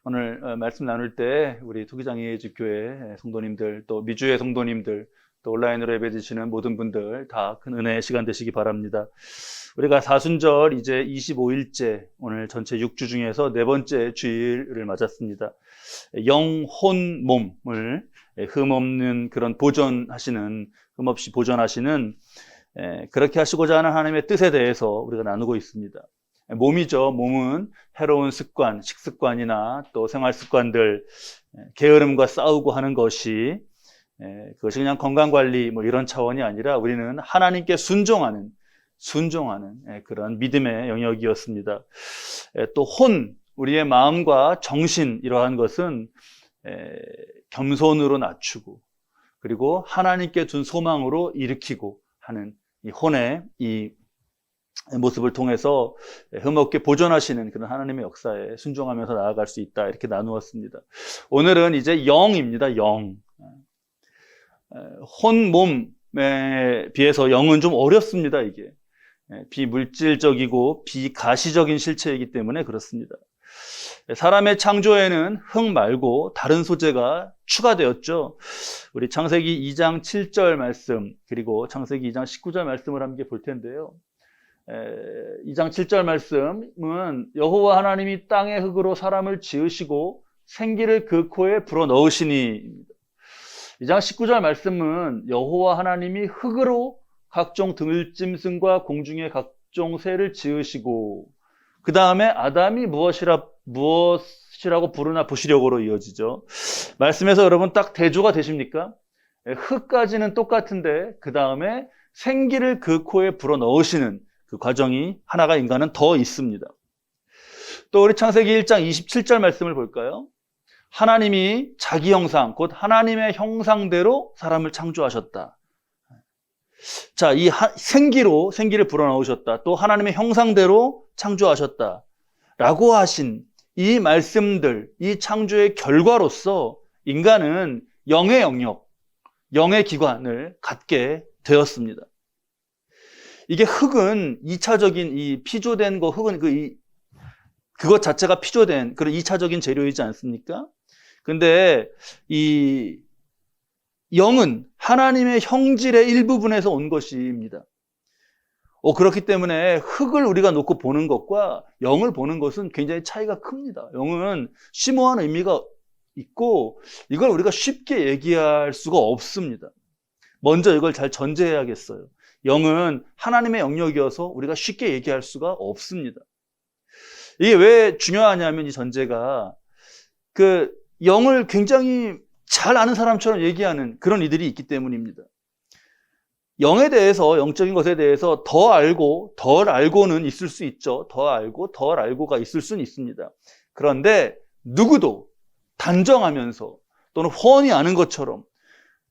오늘 말씀 나눌 때 우리 투기장애예주교회 성도님들, 또 미주의 성도님들, 또 온라인으로 예배드리시는 모든 분들 다 큰 은혜의 시간 되시기 바랍니다. 우리가 사순절 이제 25일째, 오늘 전체 6주 중에서 네 번째 주일을 맞았습니다. 영, 혼, 몸을 흠없는 그런 흠없이 보존하시는, 그렇게 하시고자 하는 하나님의 뜻에 대해서 우리가 나누고 있습니다. 몸이죠. 몸은 해로운 습관, 식습관이나 또 생활 습관들, 게으름과 싸우고 하는 것이, 그것이 그냥 건강관리 이런 차원이 아니라 우리는 하나님께 순종하는 그런 믿음의 영역이었습니다. 또 우리의 마음과 정신, 이러한 것은 겸손으로 낮추고, 그리고 하나님께 둔 소망으로 일으키고 하는 이 혼의 이 모습을 통해서 흠없게 보존하시는 그런 하나님의 역사에 순종하면서 나아갈 수 있다, 이렇게 나누었습니다. 오늘은 이제 영입니다. 영. 혼, 몸에 비해서 영은 좀 어렵습니다. 이게 비물질적이고 비가시적인 실체이기 때문에 그렇습니다. 사람의 창조에는 흙 말고 다른 소재가 추가되었죠. 우리 창세기 2장 7절 말씀, 그리고 창세기 2장 19절 말씀을 함께 볼 텐데요. 2장 7절 말씀은 여호와 하나님이 땅의 흙으로 사람을 지으시고 생기를 그 코에 불어넣으시니. 2장 19절 말씀은 여호와 하나님이 흙으로 각종 들짐승과 공중의 각종 새를 지으시고, 그 다음에 아담이 무엇이라고 부르나 보시려고로 이어지죠. 말씀에서 여러분 딱 대조가 되십니까? 흙까지는 똑같은데 그 다음에 생기를 그 코에 불어넣으시는 그 과정이 하나가 인간은 더 있습니다. 또 우리 창세기 1장 27절 말씀을 볼까요? 하나님이 자기 형상, 곧 하나님의 형상대로 사람을 창조하셨다. 자, 이 생기를 불어넣으셨다. 또 하나님의 형상대로 창조하셨다. 라고 하신 이 말씀들, 이 창조의 결과로서 인간은 영의 영역, 영의 기관을 갖게 되었습니다. 이게 흙은 2차적인 이 피조된 거, 흙은 그것 자체가 피조된 그런 2차적인 재료이지 않습니까? 근데 이 영은 하나님의 형질의 일부분에서 온 것입니다. 그렇기 때문에 흙을 우리가 놓고 보는 것과 영을 보는 것은 굉장히 차이가 큽니다. 영은 심오한 의미가 있고 이걸 우리가 쉽게 얘기할 수가 없습니다. 먼저 이걸 잘 전제해야겠어요. 영은 하나님의 영역이어서 우리가 쉽게 얘기할 수가 없습니다. 이게 왜 중요하냐면 이 전제가 그 영을 굉장히 잘 아는 사람처럼 얘기하는 그런 이들이 있기 때문입니다. 영에 대해서, 영적인 것에 대해서 더 알고 덜 알고는 있을 수 있죠. 더 알고 덜 알고가 있을 수는 있습니다. 그런데 누구도 단정하면서 또는 훤히 아는 것처럼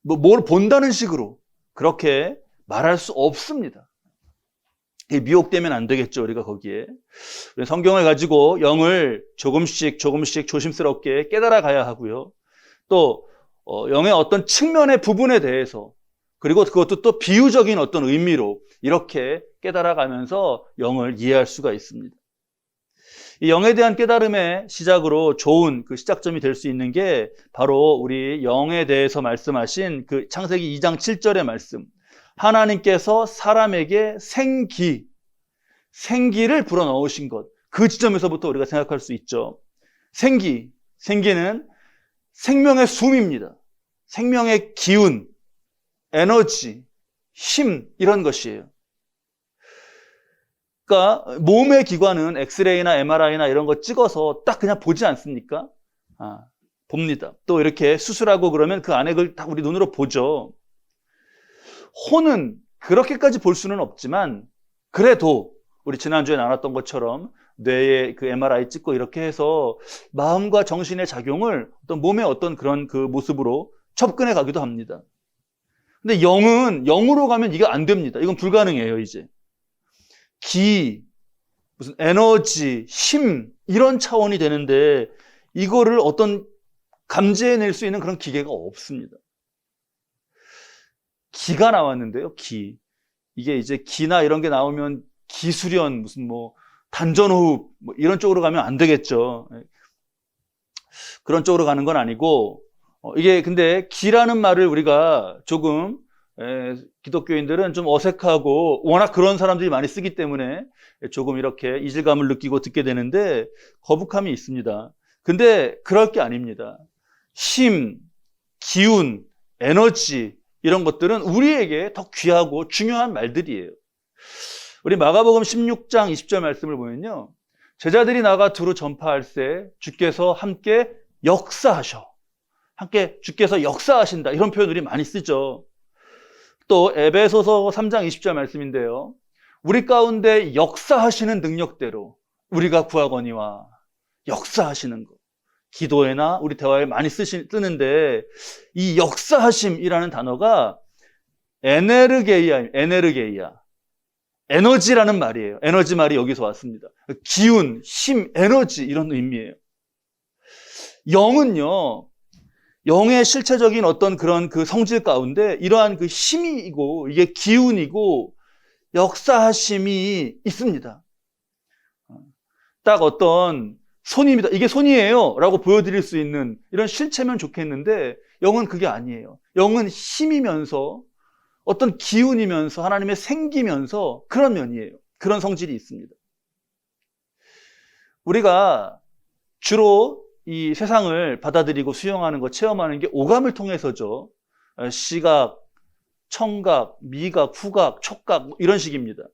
뭘 본다는 식으로 그렇게 말할 수 없습니다. 미혹되면 안 되겠죠, 우리가 거기에. 성경을 가지고 영을 조금씩 조심스럽게 깨달아 가야 하고요. 또 영의 어떤 측면의 부분에 대해서, 그리고 그것도 또 비유적인 어떤 의미로 이렇게 깨달아 가면서 영을 이해할 수가 있습니다. 이 영에 대한 깨달음의 시작으로 좋은 그 시작점이 될 수 있는 게 바로 우리 영에 대해서 말씀하신 그 창세기 2장 7절의 말씀. 하나님께서 사람에게 생기를 불어넣으신 것. 그 지점에서부터 우리가 생각할 수 있죠. 생기는 생명의 숨입니다. 생명의 기운, 에너지, 힘, 이런 것이에요. 그러니까 몸의 기관은 엑스레이나 MRI나 이런 거 찍어서 딱 그냥 보지 않습니까? 봅니다. 또 이렇게 수술하고 그러면 그 안에 그걸 다 우리 눈으로 보죠. 혼은 그렇게까지 볼 수는 없지만 그래도 우리 지난주에 나눴던 것처럼 뇌에 그 MRI 찍고 이렇게 해서 마음과 정신의 작용을 어떤 몸의 어떤 그런 그 모습으로 접근해 가기도 합니다. 근데 영으로 가면 이게 안 됩니다. 이건 불가능해요, 이제. 무슨 에너지, 힘, 이런 차원이 되는데 이거를 어떤 감지해낼 수 있는 그런 기계가 없습니다. 기가 나왔는데요, 기. 이게 이제 기나 이런 게 나오면 기수련, 무슨 뭐 단전호흡 뭐 이런 쪽으로 가면 안 되겠죠. 그런 쪽으로 가는 건 아니고, 이게 근데 기라는 말을 우리가 조금 기독교인들은 좀 어색하고 워낙 그런 사람들이 많이 쓰기 때문에 조금 이렇게 이질감을 느끼고 듣게 되는데 거북함이 있습니다. 근데 그럴 게 아닙니다. 힘, 기운, 에너지 이런 것들은 우리에게 더 귀하고 중요한 말들이에요. 우리 마가복음 16장 20절 말씀을 보면요. 제자들이 나가 두루 전파할새 주께서 함께 역사하셔. 함께 주께서 역사하신다. 이런 표현 우리 많이 쓰죠. 또 에베소서 3장 20절 말씀인데요. 우리 가운데 역사하시는 능력대로 우리가 구하거니와 역사하시는 것. 기도회나 우리 대화에 많이 쓰는데 이 역사하심이라는 단어가 에네르게이아, 에너지라는 말이에요. 에너지 말이 여기서 왔습니다. 기운, 힘, 에너지 이런 의미예요. 영은요, 영의 실체적인 어떤 그런 그 성질 가운데 이러한 그 힘이고 이게 기운이고 역사하심이 있습니다. 딱 어떤 손입니다. 이게 손이에요 라고 보여드릴 수 있는 이런 실체면 좋겠는데 영은 그게 아니에요. 영은 힘이면서 어떤 기운이면서 하나님의 생기면서 그런 면이에요. 그런 성질이 있습니다. 우리가 주로 이 세상을 받아들이고 수용하는 것, 체험하는 게 오감을 통해서죠. 시각, 청각, 미각, 후각, 촉각 이런 식입니다.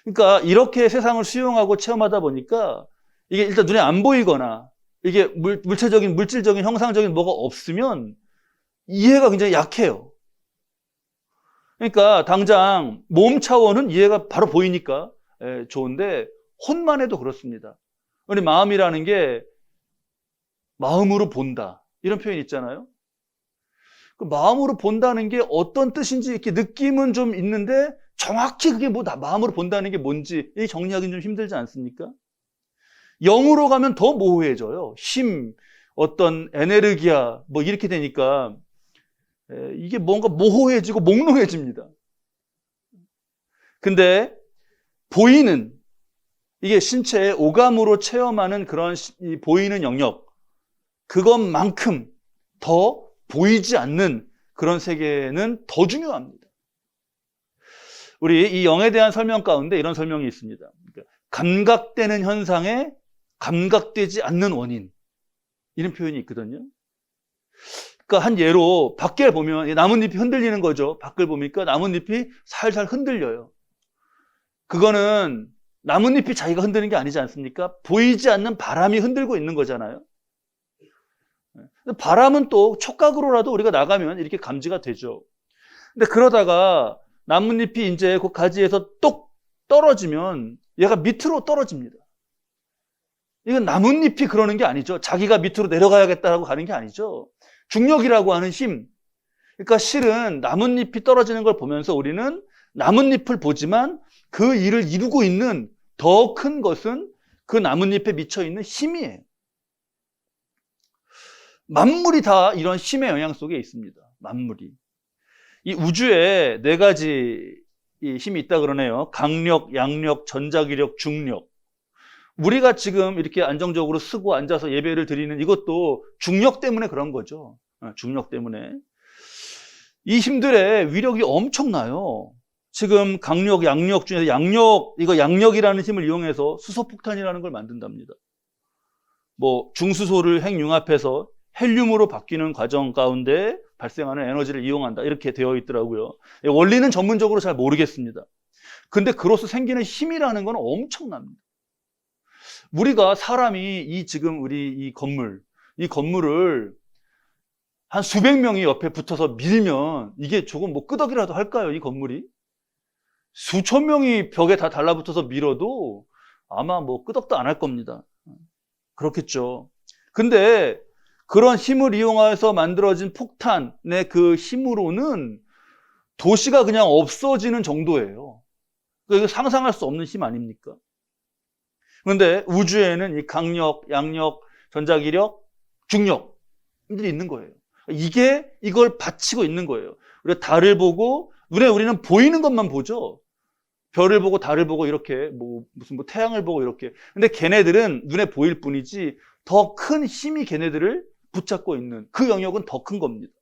그러니까 이렇게 세상을 수용하고 체험하다 보니까 이게 일단 눈에 안 보이거나 이게 물질적인 형상적인 뭐가 없으면 이해가 굉장히 약해요. 그러니까 당장 몸 차원은 이해가 바로 보이니까 좋은데 혼만 해도 그렇습니다. 우리 마음이라는 게 마음으로 본다 이런 표현 있잖아요. 그 마음으로 본다는 게 어떤 뜻인지 이렇게 느낌은 좀 있는데 정확히 그게 뭐 마음으로 본다는 게 뭔지 정리하기는 좀 힘들지 않습니까? 영으로 가면 더 모호해져요. 힘, 어떤 에네르기아 뭐 이렇게 되니까 이게 뭔가 모호해지고 몽롱해집니다. 근데 보이는 이게 신체의 오감으로 체험하는 그런 보이는 영역 그것만큼 더 보이지 않는 그런 세계는 더 중요합니다. 우리 이 영에 대한 설명 가운데 이런 설명이 있습니다. 감각되는 현상에 감각되지 않는 원인 이런 표현이 있거든요. 그러니까 한 예로 밖에 보면 나뭇잎이 흔들리는 거죠. 밖을 보니까 나뭇잎이 살살 흔들려요. 그거는 나뭇잎이 자기가 흔드는 게 아니지 않습니까? 보이지 않는 바람이 흔들고 있는 거잖아요. 바람은 또 촉각으로라도 우리가 나가면 이렇게 감지가 되죠. 근데 그러다가 나뭇잎이 이제 그 가지에서 똑 떨어지면 얘가 밑으로 떨어집니다. 이건 나뭇잎이 그러는 게 아니죠. 자기가 밑으로 내려가야겠다라고 가는 게 아니죠. 중력이라고 하는 힘. 그러니까 실은 나뭇잎이 떨어지는 걸 보면서 우리는 나뭇잎을 보지만 그 일을 이루고 있는 더 큰 것은 그 나뭇잎에 미쳐 있는 힘이에요. 만물이 다 이런 힘의 영향 속에 있습니다. 만물이. 이 우주에 4가지 힘이 있다 그러네요. 강력, 양력, 전자기력, 중력. 우리가 지금 이렇게 안정적으로 쓰고 앉아서 예배를 드리는 이것도 중력 때문에 그런 거죠. 중력 때문에. 이 힘들의 위력이 엄청나요. 지금 강력, 양력 중에서 양력이라는 힘을 이용해서 수소폭탄이라는 걸 만든답니다. 뭐 중수소를 핵융합해서 헬륨으로 바뀌는 과정 가운데 발생하는 에너지를 이용한다. 이렇게 되어 있더라고요. 원리는 전문적으로 잘 모르겠습니다. 근데 그로서 생기는 힘이라는 건 엄청납니다. 우리가 사람이 지금 우리 이 건물을 한 수백 명이 옆에 붙어서 밀면 이게 조금 뭐 끄덕이라도 할까요? 이 건물이? 수천 명이 벽에 다 달라붙어서 밀어도 아마 뭐 끄덕도 안 할 겁니다. 그렇겠죠. 근데 그런 힘을 이용해서 만들어진 폭탄의 그 힘으로는 도시가 그냥 없어지는 정도예요. 이거 상상할 수 없는 힘 아닙니까? 그런데 우주에는 이 강력, 양력, 전자기력, 중력 힘들이 있는 거예요. 이걸 바치고 있는 거예요. 우리가 달을 보고, 눈에 우리는 보이는 것만 보죠. 별을 보고 달을 보고 이렇게 무슨 태양을 보고 이렇게. 근데 걔네들은 눈에 보일 뿐이지 더 큰 힘이 걔네들을 붙잡고 있는 그 영역은 더 큰 겁니다.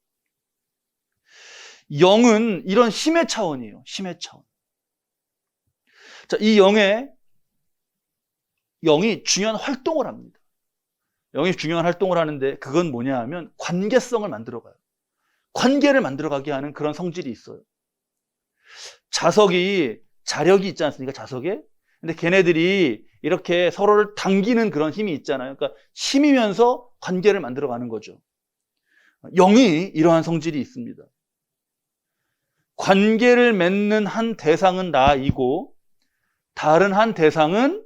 영은 이런 힘의 차원이에요. 힘의 차원. 자, 이 영이 중요한 활동을 합니다. 영이 중요한 활동을 하는데 그건 뭐냐 하면 관계성을 만들어가요. 관계를 만들어가게 하는 그런 성질이 있어요. 자력이 있지 않습니까? 자석에. 근데 걔네들이 이렇게 서로를 당기는 그런 힘이 있잖아요. 그러니까 힘이면서 관계를 만들어가는 거죠. 영이 이러한 성질이 있습니다. 관계를 맺는 한 대상은 나이고 다른 한 대상은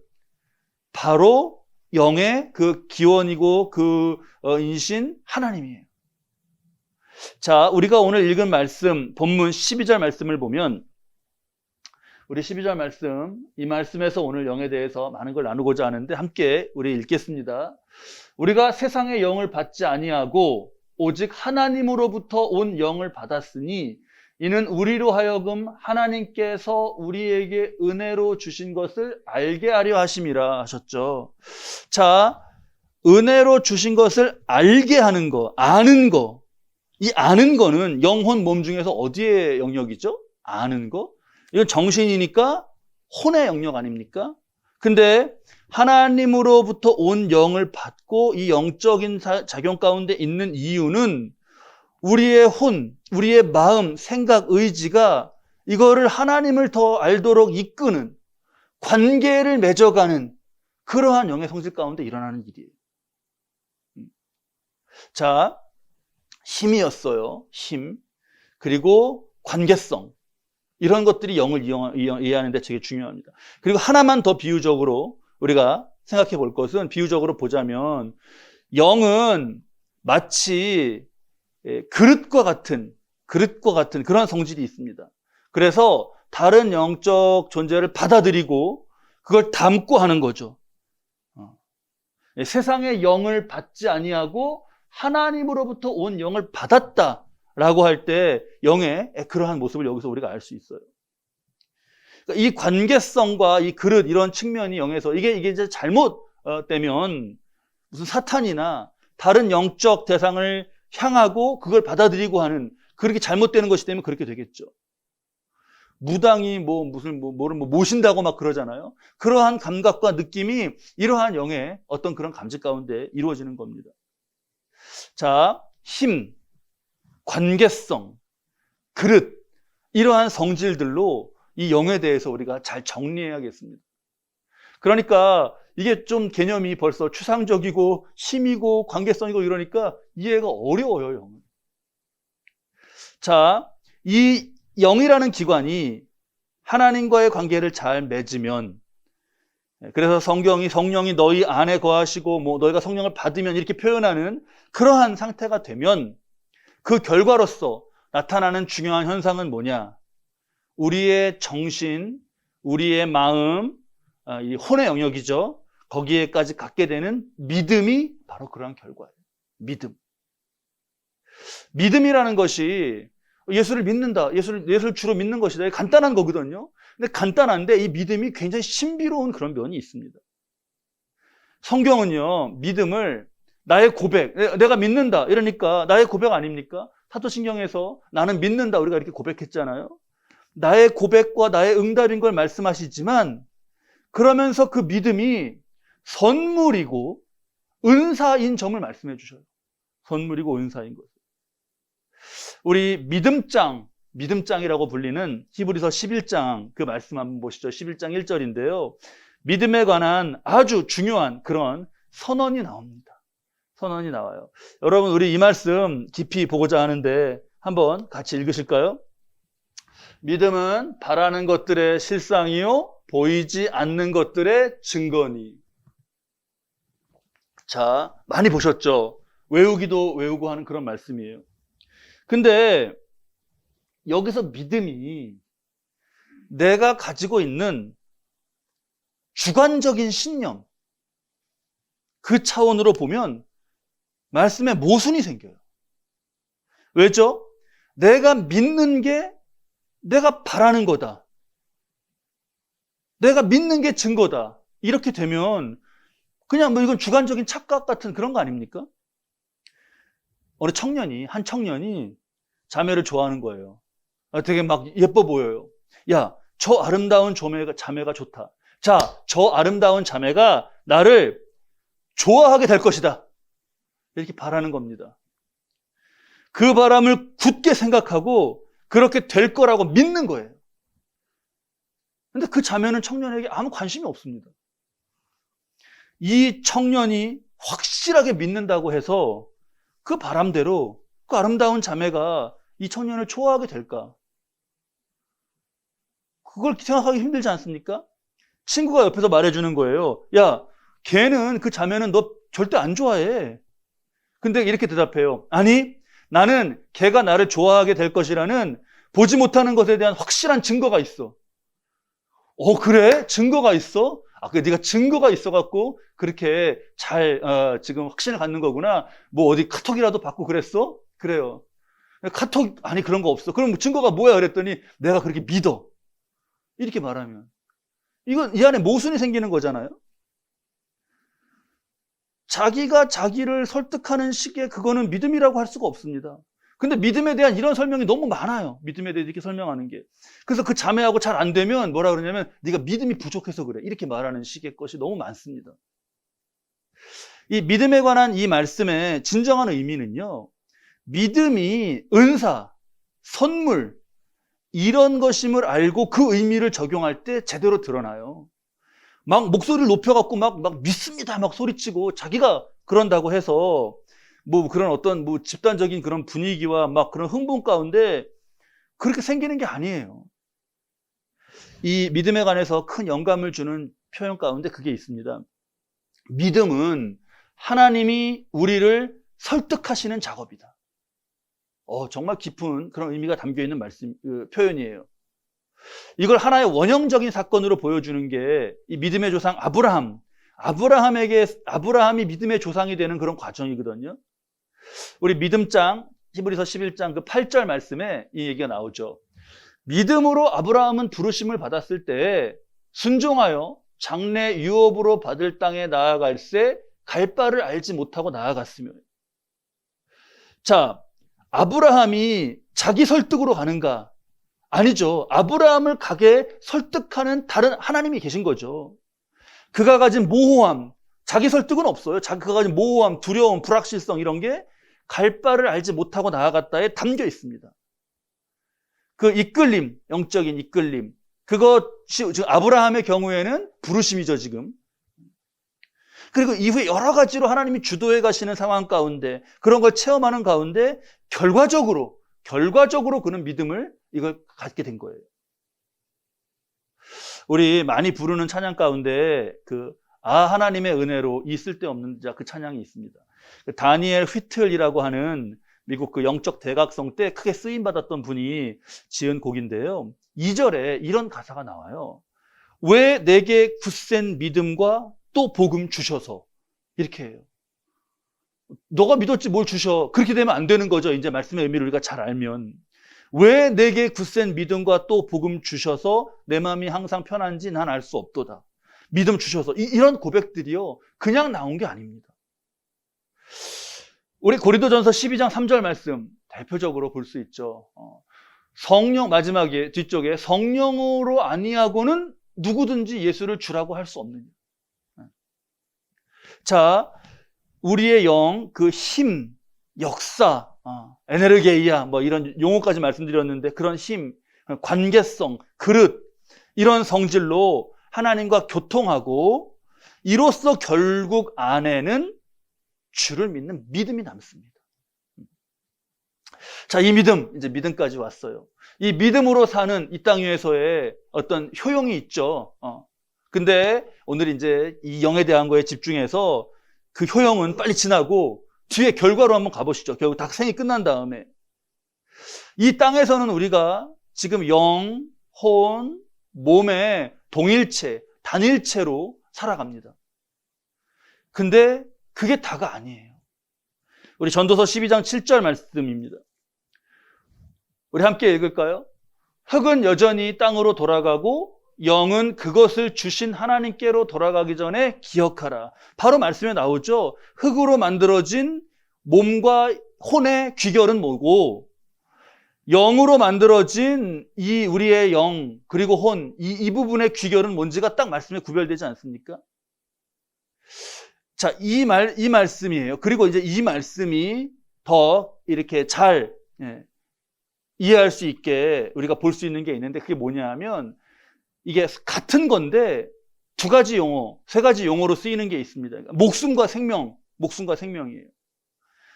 바로 영의 그 기원이고 그 인신 하나님이에요. 자, 우리가 오늘 읽은 말씀, 본문 12절 말씀을 보면 우리 12절 말씀, 이 말씀에서 오늘 영에 대해서 많은 걸 나누고자 하는데 함께 우리 읽겠습니다. 우리가 세상의 영을 받지 아니하고 오직 하나님으로부터 온 영을 받았으니 이는 우리로 하여금 하나님께서 우리에게 은혜로 주신 것을 알게 하려 하심이라 하셨죠. 자, 은혜로 주신 것을 알게 하는 거, 아는 거. 이 아는 거는 영혼 몸 중에서 어디의 영역이죠? 아는 거? 이건 정신이니까 혼의 영역 아닙니까? 근데 하나님으로부터 온 영을 받고 이 영적인 작용 가운데 있는 이유는 우리의 혼, 우리의 마음, 생각, 의지가 이거를 하나님을 더 알도록 이끄는 관계를 맺어가는 그러한 영의 성질 가운데 일어나는 일이에요. 자, 힘이었어요. 힘. 그리고 관계성. 이런 것들이 영을 이해하는 데 되게 중요합니다. 그리고 하나만 더 비유적으로 우리가 생각해 볼 것은 비유적으로 보자면 영은 마치 그릇과 같은 그런 성질이 있습니다. 그래서 다른 영적 존재를 받아들이고 그걸 담고 하는 거죠. 세상의 영을 받지 아니하고 하나님으로부터 온 영을 받았다라고 할 때 영의 그러한 모습을 여기서 우리가 알 수 있어요. 그러니까 이 관계성과 이 그릇 이런 측면이 영에서 이게 이제 잘못되면 무슨 사탄이나 다른 영적 대상을 향하고 그걸 받아들이고 하는 그렇게 잘못되는 것이 되면 그렇게 되겠죠. 무당이 뭐를 모신다고 막 그러잖아요. 그러한 감각과 느낌이 이러한 영의 어떤 그런 감지 가운데 이루어지는 겁니다. 자, 힘, 관계성, 그릇 이러한 성질들로 이 영에 대해서 우리가 잘 정리해야겠습니다. 그러니까 이게 좀 개념이 벌써 추상적이고 힘이고 관계성이고 이러니까 이해가 어려워요, 영은. 자, 이 영이라는 기관이 하나님과의 관계를 잘 맺으면, 그래서 성경이 성령이 너희 안에 거하시고 너희가 성령을 받으면 이렇게 표현하는 그러한 상태가 되면 그 결과로서 나타나는 중요한 현상은 뭐냐? 우리의 정신, 우리의 마음, 이 혼의 영역이죠. 거기에까지 갖게 되는 믿음이 바로 그러한 결과예요. 믿음. 믿음이라는 것이 예수를 믿는다. 예수를 주로 믿는 것이다. 간단한 거거든요. 근데 간단한데 이 믿음이 굉장히 신비로운 그런 면이 있습니다. 성경은요, 믿음을 나의 고백, 내가 믿는다. 이러니까 나의 고백 아닙니까? 사도신경에서 나는 믿는다. 우리가 이렇게 고백했잖아요. 나의 고백과 나의 응답인 걸 말씀하시지만 그러면서 그 믿음이 선물이고 은사인 점을 말씀해 주셔요. 선물이고 은사인 것. 우리 믿음장이라고 불리는 히브리서 11장 그 말씀 한번 보시죠. 11장 1절인데요. 믿음에 관한 아주 중요한 그런 선언이 나옵니다. 선언이 나와요. 여러분, 우리 이 말씀 깊이 보고자 하는데 한번 같이 읽으실까요? 믿음은 바라는 것들의 실상이요 보이지 않는 것들의 증거니. 자, 많이 보셨죠? 외우기도 외우고 하는 그런 말씀이에요. 근데 여기서 믿음이 내가 가지고 있는 주관적인 신념, 그 차원으로 보면 말씀에 모순이 생겨요. 왜죠? 내가 믿는 게 내가 바라는 거다. 내가 믿는 게 증거다. 이렇게 되면 그냥 뭐 이건 주관적인 착각 같은 그런 거 아닙니까? 한 청년이 자매를 좋아하는 거예요. 되게 막 예뻐 보여요. 야, 저 아름다운 자매가 좋다. 자, 저 아름다운 자매가 나를 좋아하게 될 것이다. 이렇게 바라는 겁니다. 그 바람을 굳게 생각하고 그렇게 될 거라고 믿는 거예요. 근데 그 자매는 청년에게 아무 관심이 없습니다. 이 청년이 확실하게 믿는다고 해서 그 바람대로 그 아름다운 자매가 이 청년을 좋아하게 될까? 그걸 생각하기 힘들지 않습니까? 친구가 옆에서 말해주는 거예요. 야, 걔는, 그 자매는 너 절대 안 좋아해. 근데 이렇게 대답해요. 아니, 나는 걔가 나를 좋아하게 될 것이라는 보지 못하는 것에 대한 확실한 증거가 있어. 그래? 증거가 있어? 그래, 네가 증거가 있어갖고 그렇게 잘 지금 확신을 갖는 거구나. 뭐 어디 카톡이라도 받고 그랬어? 그래요. 카톡, 아니 그런 거 없어. 그럼 증거가 뭐야? 그랬더니 내가 그렇게 믿어. 이렇게 말하면 이건 이 안에 모순이 생기는 거잖아요. 자기가 자기를 설득하는 식의 그거는 믿음이라고 할 수가 없습니다. 근데 믿음에 대한 이런 설명이 너무 많아요. 믿음에 대해 이렇게 설명하는 게. 그래서 그 자매하고 잘 안 되면 뭐라 그러냐면 네가 믿음이 부족해서 그래. 이렇게 말하는 식의 것이 너무 많습니다. 이 믿음에 관한 이 말씀의 진정한 의미는요. 믿음이 은사, 선물 이런 것임을 알고 그 의미를 적용할 때 제대로 드러나요. 막 목소리를 높여갖고 막 믿습니다 막 소리치고 자기가 그런다고 해서 뭐 그런 어떤 뭐 집단적인 그런 분위기와 막 그런 흥분 가운데 그렇게 생기는 게 아니에요. 이 믿음에 관해서 큰 영감을 주는 표현 가운데 그게 있습니다. 믿음은 하나님이 우리를 설득하시는 작업이다. 정말 깊은 그런 의미가 담겨 있는 표현이에요. 이걸 하나의 원형적인 사건으로 보여주는 게 이 믿음의 조상 아브라함이 믿음의 조상이 되는 그런 과정이거든요. 우리 믿음장 히브리서 11장 그 8절 말씀에 이 얘기가 나오죠. 믿음으로 아브라함은 부르심을 받았을 때 순종하여 장래 유업으로 받을 땅에 나아갈새 갈 바를 알지 못하고 나아갔으며. 자, 아브라함이 자기 설득으로 가는가? 아니죠. 아브라함을 가게 설득하는 다른 하나님이 계신 거죠. 그가 가진 모호함, 자기 설득은 없어요. 그가 가진 모호함, 두려움, 불확실성 이런 게 갈 바를 알지 못하고 나아갔다에 담겨 있습니다. 그 이끌림, 영적인 이끌림, 그것이 지금 아브라함의 경우에는 부르심이죠, 지금. 그리고 이후에 여러 가지로 하나님이 주도해 가시는 상황 가운데 그런 걸 체험하는 가운데 결과적으로 그는 믿음을 이걸 갖게 된 거예요. 우리 많이 부르는 찬양 가운데 하나님의 은혜로 이 쓸데없는 자 그 찬양이 있습니다. 다니엘 휘틀이라고 하는 미국 그 영적 대각성 때 크게 쓰임 받았던 분이 지은 곡인데요. 2절에 이런 가사가 나와요. 왜 내게 굳센 믿음과 또 복음 주셔서 이렇게 해요. 너가 믿었지 뭘 주셔. 그렇게 되면 안 되는 거죠. 이제 말씀의 의미를 우리가 잘 알면. 왜 내게 굳센 믿음과 또 복음 주셔서 내 마음이 항상 편한지 난 알 수 없도다. 믿음 주셔서. 이런 고백들이요. 그냥 나온 게 아닙니다. 우리 고린도전서 12장 3절 말씀 대표적으로 볼 수 있죠. 성령 마지막에 뒤쪽에 성령으로 아니하고는 누구든지 예수를 주라고 할 수 없느냐. 자, 우리의 영, 그 힘, 역사, 에네르게이아 뭐 이런 용어까지 말씀드렸는데 그런 힘, 관계성, 그릇 이런 성질로 하나님과 교통하고 이로써 결국 안에는 주를 믿는 믿음이 남습니다. 자, 이 믿음, 이제 믿음까지 왔어요. 이 믿음으로 사는 이 땅 위에서의 어떤 효용이 있죠. 근데 오늘 이제 이 영에 대한 거에 집중해서 그 효용은 빨리 지나고 뒤에 결과로 한번 가보시죠. 결국 다 생이 끝난 다음에. 이 땅에서는 우리가 지금 영, 혼, 몸의 동일체, 단일체로 살아갑니다. 근데 그게 다가 아니에요. 우리 전도서 12장 7절 말씀입니다. 우리 함께 읽을까요? 흙은 여전히 땅으로 돌아가고 영은 그것을 주신 하나님께로 돌아가기 전에 기억하라. 바로 말씀에 나오죠. 흙으로 만들어진 몸과 혼의 귀결은 뭐고, 영으로 만들어진 이 우리의 영 그리고 혼, 이 부분의 귀결은 뭔지가 딱 말씀에 구별되지 않습니까? 자, 이 말씀이에요. 그리고 이제 이 말씀이 더 이렇게 잘 이해할 수 있게 우리가 볼 수 있는 게 있는데, 그게 뭐냐 하면, 이게 같은 건데 두 가지 용어, 세 가지 용어로 쓰이는 게 있습니다. 목숨과 생명, 목숨과 생명이에요.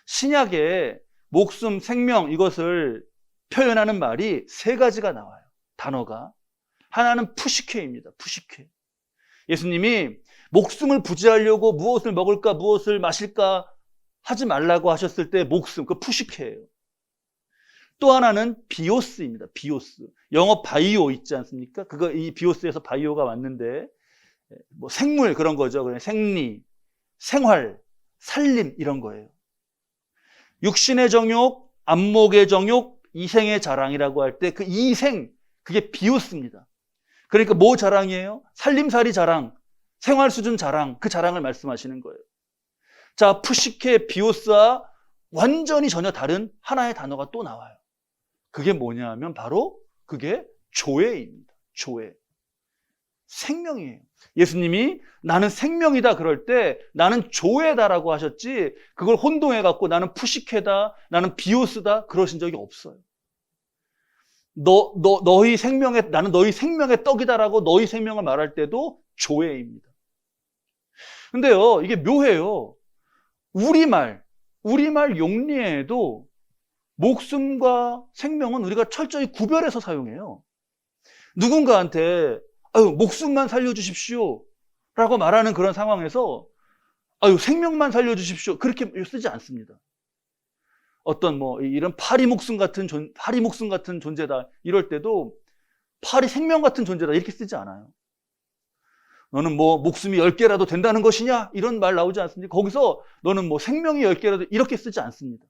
신약에 목숨, 생명 이것을 표현하는 말이 세 가지가 나와요. 단어가. 하나는 푸시케입니다. 푸시케. 예수님이 목숨을 부지하려고 무엇을 먹을까, 무엇을 마실까 하지 말라고 하셨을 때 목숨, 그 푸시케예요. 또 하나는 비오스입니다. 비오스. 영어 바이오 있지 않습니까? 이 비오스에서 바이오가 왔는데, 뭐 생물 그런 거죠. 그냥 생리, 생활, 살림 이런 거예요. 육신의 정욕, 안목의 정욕, 이생의 자랑이라고 할 때 그 이생, 그게 비오스입니다. 그러니까 뭐 자랑이에요? 살림살이 자랑, 생활 수준 자랑, 그 자랑을 말씀하시는 거예요. 자, 푸시케, 비오스와 완전히 전혀 다른 하나의 단어가 또 나와요. 그게 뭐냐 하면 바로 그게 조회입니다. 조회. 생명이에요. 예수님이 나는 생명이다 그럴 때 나는 조회다라고 하셨지, 그걸 혼동해갖고 나는 푸시케다, 나는 비오스다 그러신 적이 없어요. 너희 생명의, 나는 너희 생명의 떡이다라고 너희 생명을 말할 때도 조회입니다. 근데요, 이게 묘해요. 우리말 용리에도 목숨과 생명은 우리가 철저히 구별해서 사용해요. 누군가한테 목숨만 살려주십시오 라고 말하는 그런 상황에서 생명만 살려주십시오 그렇게 쓰지 않습니다. 어떤 이런 파리 목숨 같은 존재다 이럴 때도 파리 생명 같은 존재다 이렇게 쓰지 않아요. 너는 목숨이 10개라도 된다는 것이냐 이런 말 나오지 않습니까? 거기서 너는 생명이 10개라도 이렇게 쓰지 않습니다.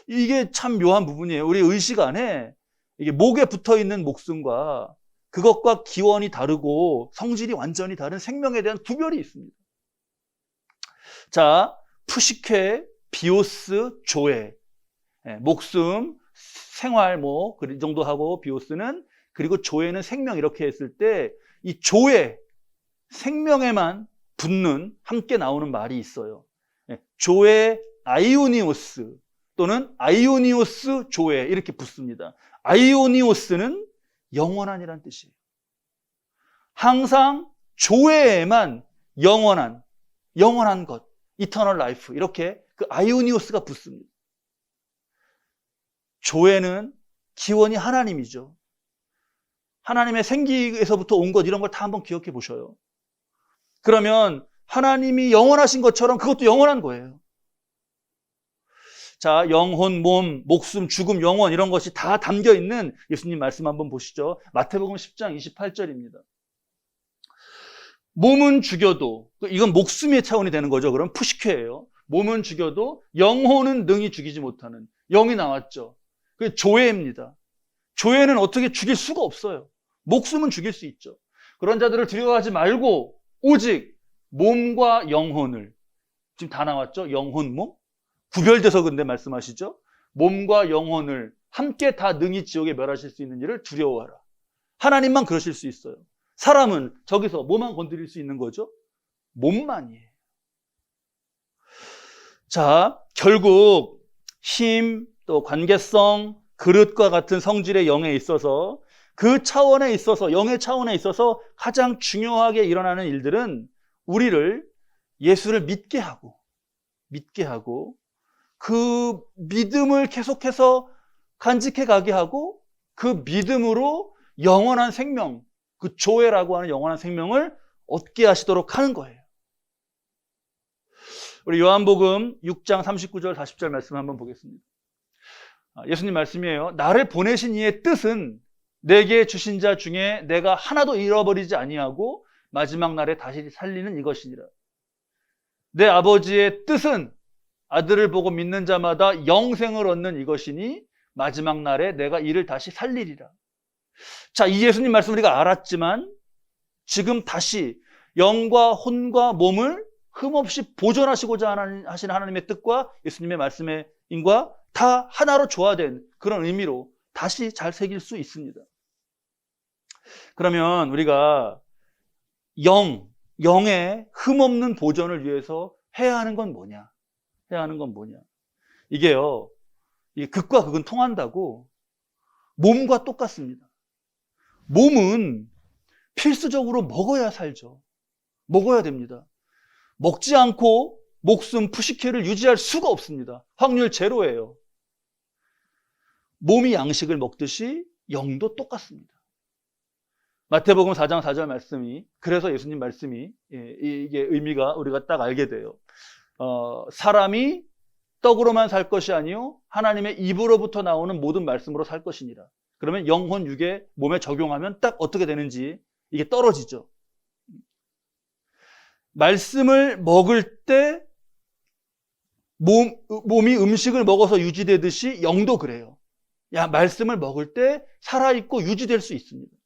이게 참 묘한 부분이에요. 우리 의식 안에 이게 목에 붙어 있는 목숨과 그것과 기원이 다르고 성질이 완전히 다른 생명에 대한 구별이 있습니다. 자, 푸시케, 비오스, 조회. 목숨, 생활 그 정도 하고 비오스는, 그리고 조회는 생명 이렇게 했을 때 이 조회, 생명에만 붙는 함께 나오는 말이 있어요. 조회 아이오니오스 또는 아이오니오스 조회 이렇게 붙습니다. 아이오니오스는 영원한이란 뜻이에요. 항상 조회에만 영원한 것, 이터널 라이프 이렇게 그 아이오니오스가 붙습니다. 조회는 기원이 하나님이죠. 하나님의 생기에서부터 온 것 이런 걸 다 한번 기억해 보셔요. 그러면 하나님이 영원하신 것처럼 그것도 영원한 거예요. 자, 영혼, 몸, 목숨, 죽음, 영원 이런 것이 다 담겨 있는 예수님 말씀 한번 보시죠. 마태복음 10장 28절입니다. 몸은 죽여도, 이건 목숨의 차원이 되는 거죠. 그럼 푸시케예요. 몸은 죽여도 영혼은 능히 죽이지 못하는, 영이 나왔죠. 그게 조회입니다. 조회는 어떻게 죽일 수가 없어요. 목숨은 죽일 수 있죠. 그런 자들을 두려워하지 말고 오직 몸과 영혼을, 지금 다 나왔죠. 영혼, 몸. 구별돼서 근데 말씀하시죠. 몸과 영혼을 함께 다 능히 지옥에 멸하실 수 있는 일을 두려워하라. 하나님만 그러실 수 있어요. 사람은 저기서 뭐만 건드릴 수 있는 거죠? 몸만이에요. 자, 결국 힘, 또 관계성, 그릇과 같은 성질의 영에 있어서, 그 차원에 있어서, 영의 차원에 있어서 가장 중요하게 일어나는 일들은 우리를 예수를 믿게 하고 그 믿음을 계속해서 간직해 가게 하고 그 믿음으로 영원한 생명, 그 조회라고 하는 영원한 생명을 얻게 하시도록 하는 거예요. 우리 요한복음 6장 39절 40절 말씀 한번 보겠습니다. 예수님 말씀이에요. 나를 보내신 이의 뜻은 내게 주신 자 중에 내가 하나도 잃어버리지 아니하고 마지막 날에 다시 살리는 이것이니라. 내 아버지의 뜻은 아들을 보고 믿는 자마다 영생을 얻는 이것이니 마지막 날에 내가 이를 다시 살리리라. 자, 이 예수님 말씀 우리가 알았지만 지금 다시 영과 혼과 몸을 흠없이 보존하시고자 하시는 하나님의 뜻과 예수님의 말씀의 인과 다 하나로 조화된 그런 의미로 다시 잘 새길 수 있습니다. 그러면 우리가 영의 흠없는 보존을 위해서 해야 하는 건 뭐냐? 이게요, 이 극과 극은 통한다고 몸과 똑같습니다. 몸은 필수적으로 먹어야 살죠. 먹어야 됩니다. 먹지 않고 목숨 푸시케를 유지할 수가 없습니다. 확률 제로예요. 몸이 양식을 먹듯이 영도 똑같습니다. 마태복음 4장 4절 말씀이, 그래서 예수님 말씀이, 이게 의미가 우리가 딱 알게 돼요. 사람이 떡으로만 살 것이 아니요 하나님의 입으로부터 나오는 모든 말씀으로 살 것이니라. 그러면 영혼 육에 몸에 적용하면 딱 어떻게 되는지 이게 떨어지죠. 말씀을 먹을 때 몸이 음식을 먹어서 유지되듯이 영도 그래요. 말씀을 먹을 때 살아있고 유지될 수 있습니다.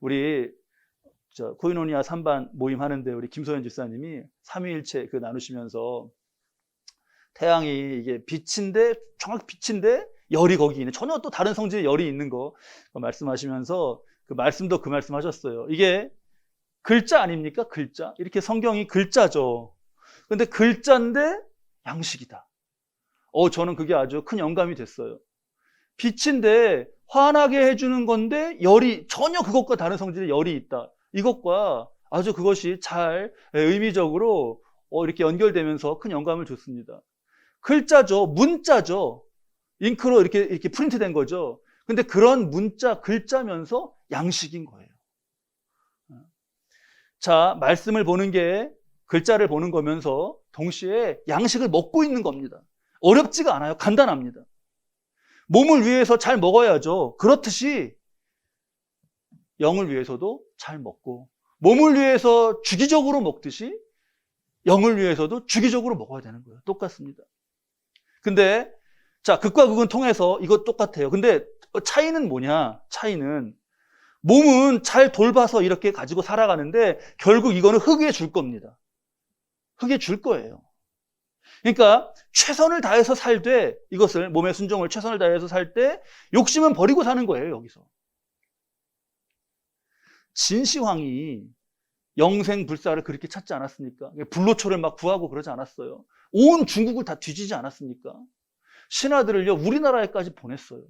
우리 코이노니아 3반 모임 하는데 우리 김소연 집사님이 삼위일체 나누시면서 태양이 이게 빛인데, 정확히 빛인데 열이 거기 있는, 전혀 또 다른 성질의 열이 있는 거 말씀하시면서 그 말씀도 그 말씀 하셨어요. 이게 글자 아닙니까? 글자. 이렇게 성경이 글자죠. 근데 글자인데 양식이다. 저는 그게 아주 큰 영감이 됐어요. 빛인데 환하게 해주는 건데 열이, 전혀 그것과 다른 성질의 열이 있다. 이것과 아주 그것이 잘 의미적으로 이렇게 연결되면서 큰 영감을 줬습니다. 글자죠. 문자죠. 잉크로 이렇게 프린트된 거죠. 근데 그런 문자, 글자면서 양식인 거예요. 자, 말씀을 보는 게 글자를 보는 거면서 동시에 양식을 먹고 있는 겁니다. 어렵지가 않아요. 간단합니다. 몸을 위해서 잘 먹어야죠. 그렇듯이 영을 위해서도 잘 먹고, 몸을 위해서 주기적으로 먹듯이 영을 위해서도 주기적으로 먹어야 되는 거예요. 똑같습니다. 근데 자, 극과 극은 통해서 이거 똑같아요. 근데 차이는 뭐냐? 차이는 몸은 잘 돌봐서 이렇게 가지고 살아가는데 결국 이거는 흙에 줄 겁니다. 흙에 줄 거예요. 그러니까 최선을 다해서 살되, 이것을 몸의 순종을 최선을 다해서 살 때 욕심은 버리고 사는 거예요. 여기서 진시황이 영생불사를 그렇게 찾지 않았습니까? 불로초를 막 구하고 그러지 않았어요. 온 중국을 다 뒤지지 않았습니까? 신하들을요 우리나라에까지 보냈어요.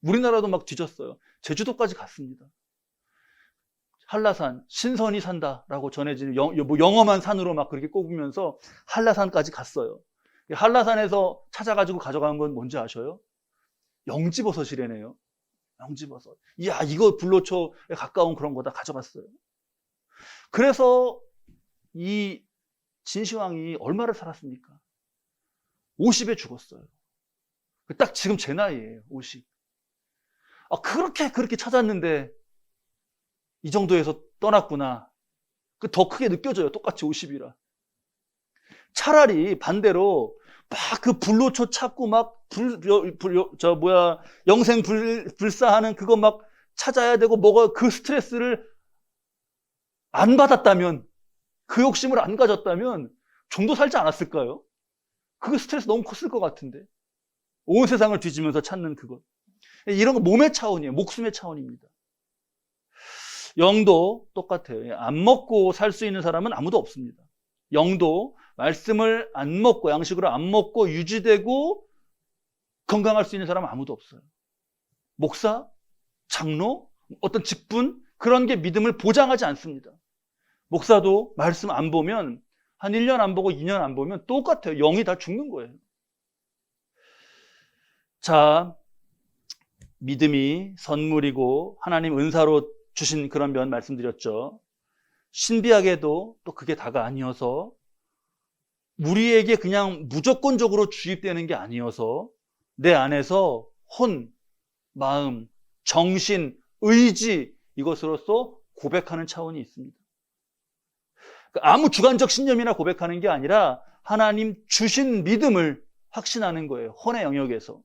우리나라도 막 뒤졌어요. 제주도까지 갔습니다. 한라산, 신선이 산다라고 전해지는 영험한 산으로 막 그렇게 꼽으면서 한라산까지 갔어요. 한라산에서 찾아가지고 가져간 건 뭔지 아셔요? 영지버섯이래네요. 영지버섯. 이야, 이거 불로초에 가까운 그런 거다 가져갔어요. 그래서 이 진시황이 얼마를 살았습니까? 50에 죽었어요. 딱 지금 제 나이예요. 50. 그렇게 찾았는데 이 정도에서 떠났구나. 더 크게 느껴져요. 똑같이 50이라. 차라리 반대로 막 그 불로초 찾고 막 영생불사하는 그거 막 찾아야 되고 뭐가, 그 스트레스를 안 받았다면, 그 욕심을 안 가졌다면 좀 더 살지 않았을까요? 그 스트레스 너무 컸을 것 같은데. 온 세상을 뒤지면서 찾는 그것. 이런 거 몸의 차원이에요. 목숨의 차원입니다. 영도 똑같아요. 안 먹고 살 수 있는 사람은 아무도 없습니다. 영도 말씀을 안 먹고, 양식으로 안 먹고 유지되고 건강할 수 있는 사람은 아무도 없어요. 목사, 장로, 어떤 직분, 그런 게 믿음을 보장하지 않습니다. 목사도 말씀 안 보면, 한 1년 안 보고 2년 안 보면 똑같아요. 영이 다 죽는 거예요. 자, 믿음이 선물이고 하나님 은사로 주신 그런 면 말씀드렸죠. 신비하게도 또 그게 다가 아니어서, 우리에게 그냥 무조건적으로 주입되는 게 아니어서 내 안에서 혼, 마음, 정신, 의지, 이것으로서 고백하는 차원이 있습니다. 아무 주관적 신념이나 고백하는 게 아니라 하나님 주신 믿음을 확신하는 거예요. 혼의 영역에서.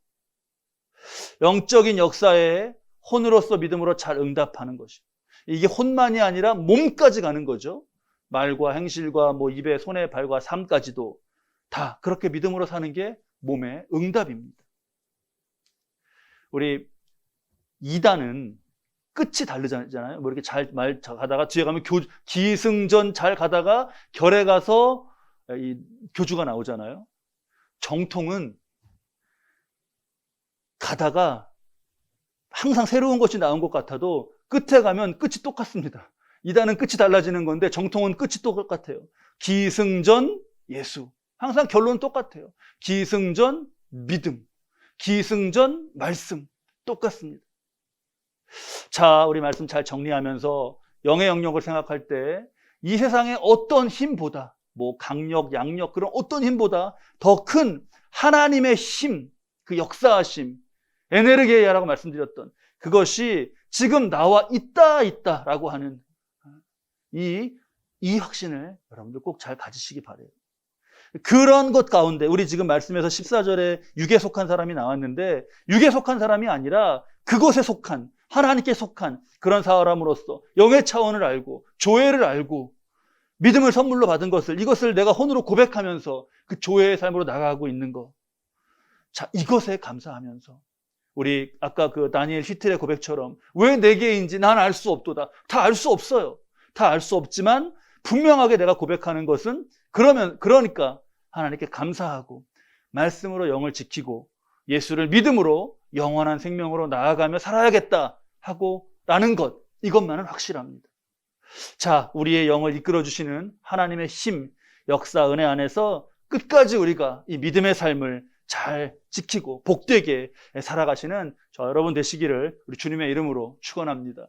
영적인 역사에 혼으로서 믿음으로 잘 응답하는 것이죠. 이게 혼만이 아니라 몸까지 가는 거죠. 말과 행실과 입에 손에 발과 삶까지도 다 그렇게 믿음으로 사는 게 몸의 응답입니다. 우리 이단은 끝이 다르잖아요. 이렇게 잘 가다가 뒤에 가면 기승전 잘 가다가 결에 가서 이 교주가 나오잖아요. 정통은 가다가 항상 새로운 것이 나온 것 같아도 끝에 가면 끝이 똑같습니다. 이단은 끝이 달라지는 건데 정통은 끝이 똑같아요. 기승전 예수. 항상 결론은 똑같아요. 기승전 믿음. 기승전 말씀. 똑같습니다. 자, 우리 말씀 잘 정리하면서 영의 영역을 생각할 때 이 세상의 어떤 힘보다 강력, 양력 그런 어떤 힘보다 더 큰 하나님의 힘, 그 역사하심, 에네르게이아라고 말씀드렸던 그것이 지금 나와 있다라고 하는 이 확신을 여러분들 꼭 잘 가지시기 바라요. 그런 것 가운데 우리 지금 말씀에서 14절에 육에 속한 사람이 나왔는데 육에 속한 사람이 아니라 그것에 속한 하나님께 속한 그런 사람으로서 영의 차원을 알고 조회를 알고 믿음을 선물로 받은 이것을 내가 혼으로 고백하면서 그 조회의 삶으로 나가고 있는 것. 자, 이것에 감사하면서 우리 아까 그 다니엘 히틀의 고백처럼 왜 내게인지 난 알 수 없도다. 다 알 수 없어요. 다 알 수 없지만 분명하게 내가 고백하는 것은 그러니까 하나님께 감사하고 말씀으로 영을 지키고 예수를 믿음으로 영원한 생명으로 나아가며 살아야겠다 하고 라는 것, 이것만은 확실합니다. 자, 우리의 영을 이끌어주시는 하나님의 힘, 역사, 은혜 안에서 끝까지 우리가 이 믿음의 삶을 잘 지키고 복되게 살아가시는 저 여러분 되시기를 우리 주님의 이름으로 축원합니다.